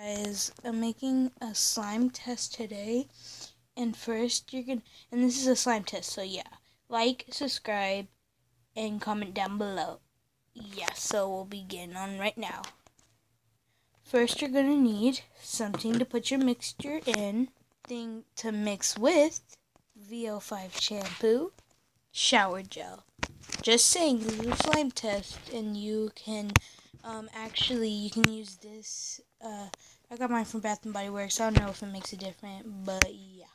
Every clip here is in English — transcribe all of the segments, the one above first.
Guys, I'm making a slime test today, and first and this is a slime test, so yeah, like, subscribe, and comment down below. Yeah, so we'll begin on right now. First, you're gonna need something to put your mixture in, thing to mix with, VO5 shampoo, shower gel. Just saying, this is a slime test, and you can you can use this. I got mine from Bath and Body Works. I don't know if it makes a difference, but yeah,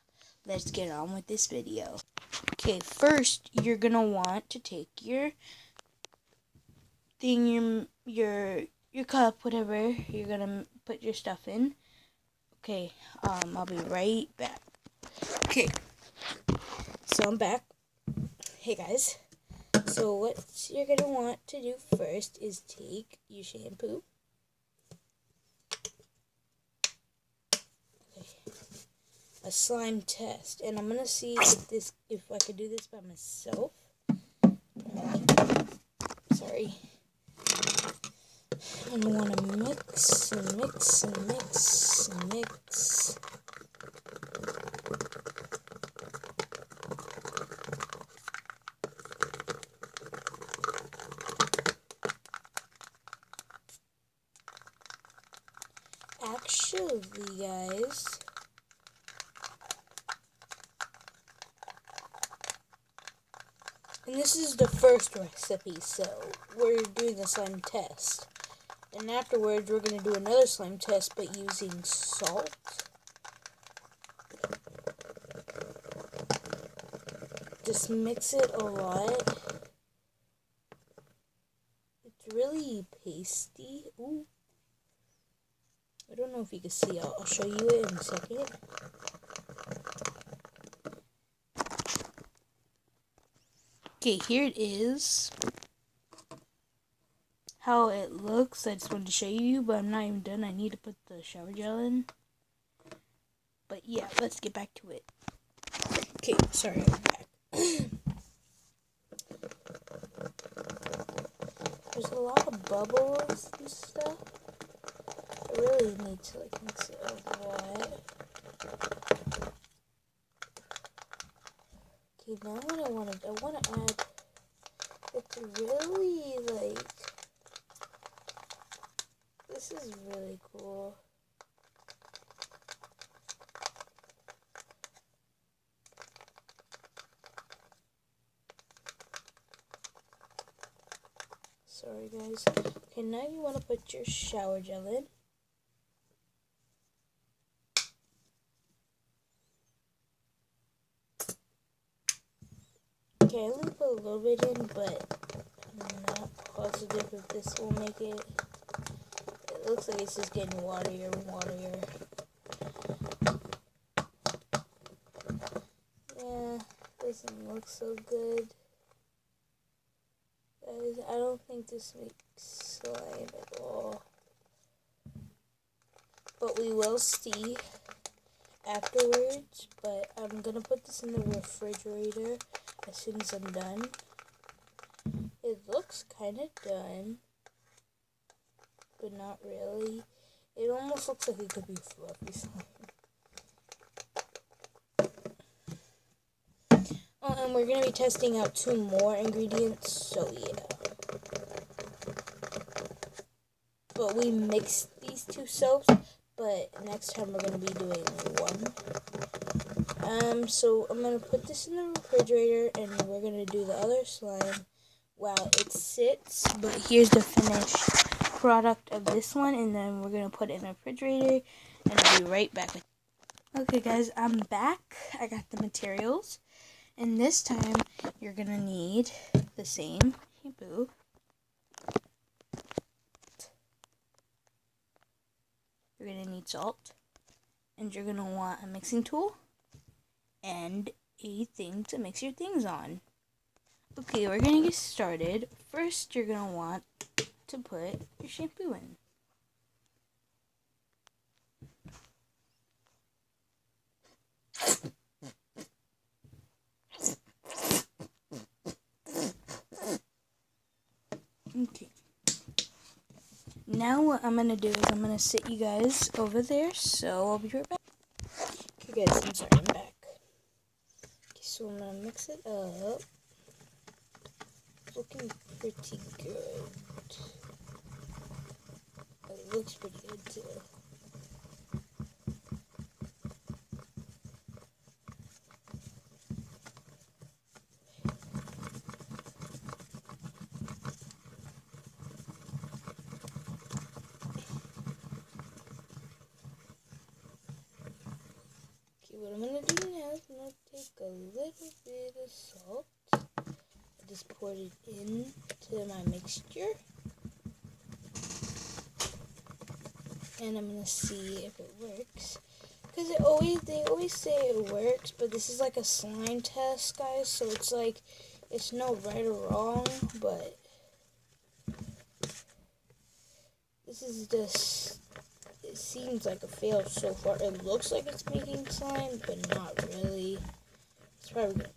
let's get on with this video. Okay, first you're gonna want to take your thing, your cup, whatever you're gonna put your stuff in. Okay, I'll be right back. Okay, so I'm back. Hey guys. So what you're going to want to do first is take your shampoo. Okay. A slime test. And I'm going to see if I could do this by myself. Sorry. I'm going to want to mix and mix and mix and mix. Actually, guys, and this is the first recipe, so we're doing a slime test. And afterwards, we're going to do another slime test, but using salt. Just mix it a lot. It's really pasty. Ooh. I don't know if you can see. I'll show you it in a second. Okay, here it is. How it looks. I just wanted to show you, but I'm not even done. I need to put the shower gel in. But yeah, let's get back to it. Okay, sorry, I'm back. There's a lot of bubbles and stuff. I really need to mix it a lot. Okay, now what I want to add. It's really this is really cool. Sorry guys. Okay, now you want to put your shower gel in. Okay, I only put a little bit in, but I'm not positive if this will make it. It looks like it's just getting waterier and waterier. Yeah, doesn't look so good. Guys, I don't think this makes slime at all. But we will see afterwards. But I'm gonna put this in the refrigerator as soon as I'm done. It looks kind of done, but not really. It almost looks like it could be fluffy slime. Oh, and we're going to be testing out 2 more ingredients, so yeah. But we mixed these 2 soaps, but next time we're going to be doing 1. So I'm going to put this in the refrigerator, and we're going to do the other slime while it sits. But here's the finished product of this one, and then we're going to put it in the refrigerator, and I'll be right back with you. Okay guys, I'm back. I got the materials. And this time, you're going to need the same shampoo. You're going to need salt. And you're going to want a mixing tool. And a thing to mix your things on. Okay, we're going to get started. First, you're going to want to put your shampoo in. Okay. now what I'm gonna do is I'm gonna sit you guys over there, so I'll be right back. Okay guys, I'm sorry, I'm back. Okay, so I'm gonna mix it up. It's looking pretty good. It looks pretty good too. What I'm going to do now is I'm going to take a little bit of salt. I just poured it into my mixture. And I'm going to see if it works. Because they always say it works, but this is like a slime test, guys. So it's like, it's no right or wrong, but this is just... It seems like a fail so far. It looks like it's making slime, but not really. It's probably good.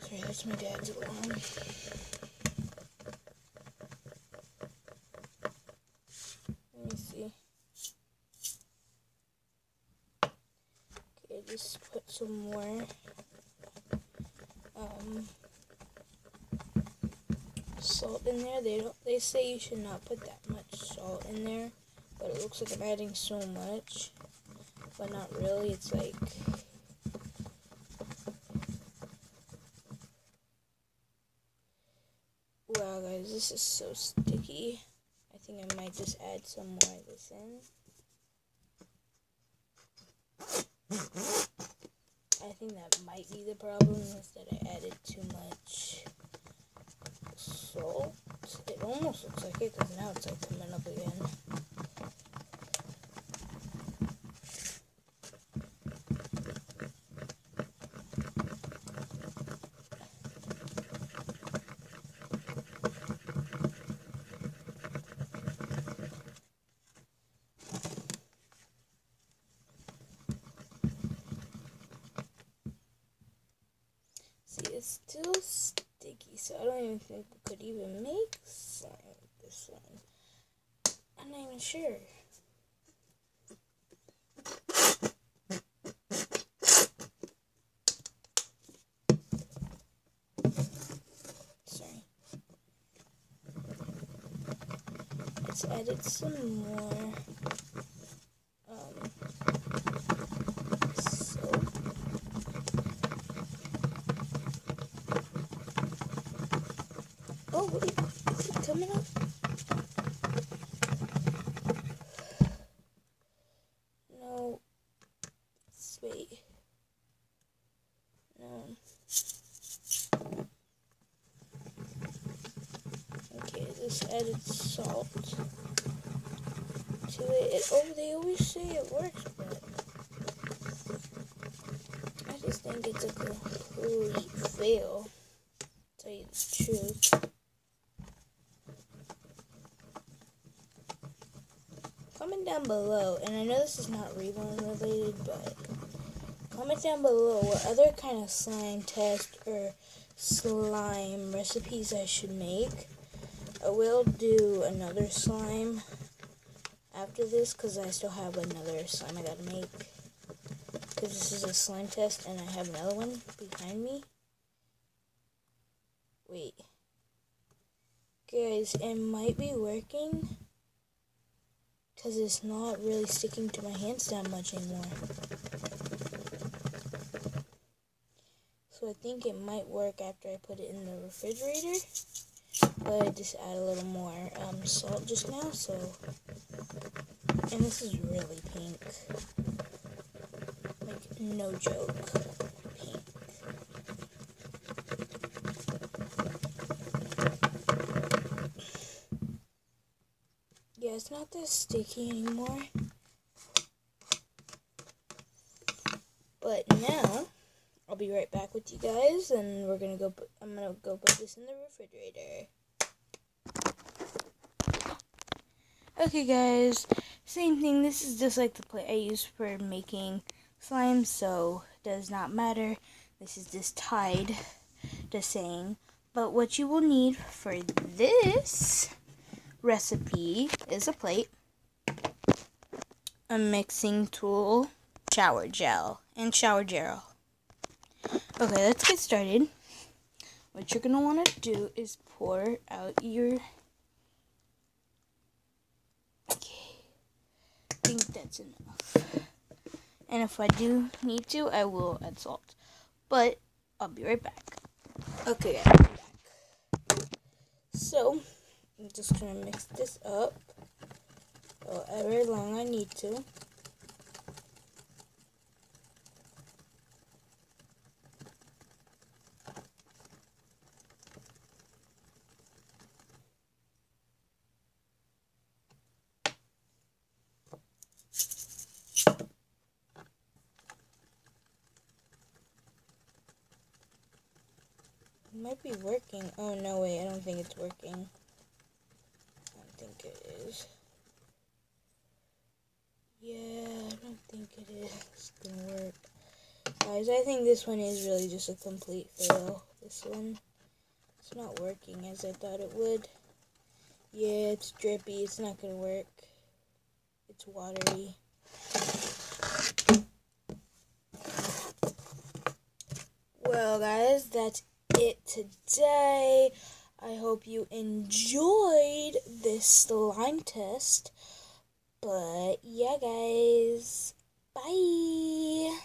Sorry, that's my dad's alarm. Let me see. Okay, just put some more salt in there. They say you should not put that much salt in there, but it looks like I'm adding so much, but not really. It's like, wow guys, this is so sticky. I think I might just add some more of this in. I think that might be the problem, is that I added too much salt. It almost looks like it, because now it's like coming up again. See, it's still sticky, so I don't even think we could even make slime with this one. I'm not even sure. Sorry. Let's added some more soap. Oh, wait, is it coming up? No. Wait. No. Okay, just added salt to it. They always say it works, but I just think it's a complete fail, to tell you the truth. Comment down below, and I know this is not Reborn related, but comment down below what other kind of slime test or slime recipes I should make. I will do another slime after this, because I still have another slime I gotta make. Because this is a slime test, and I have another one behind me. Wait. Guys, it might be working, because it's not really sticking to my hands that much anymore. So I think it might work after I put it in the refrigerator. But I just add a little more salt just now, so... And this is really pink. Like, no joke. Pink. Yeah, it's not that sticky anymore. But now, I'll be right back with you guys, and I'm gonna go put this in the refrigerator. Okay guys, same thing. This is just like the plate I use for making slime, so does not matter. This is just Tide, just saying. But what you will need for this recipe is a plate, a mixing tool, shower gel, and shower gel. Okay, let's get started. What you're going to want to do is pour out your... Okay, I think that's enough. And if I do need to, I will add salt. But I'll be right back. Okay, I'm back. So, I'm just going to mix this up however long I need to. It might be working. Oh, no, wait. I don't think it's working. I don't think it is. Yeah, I don't think it is gonna work. Guys, I think this one is really just a complete fail. This one, it's not working as I thought it would. Yeah, it's drippy. It's not gonna work. It's watery. Well, guys, that's it today. I hope you enjoyed this slime test. But yeah, guys, bye.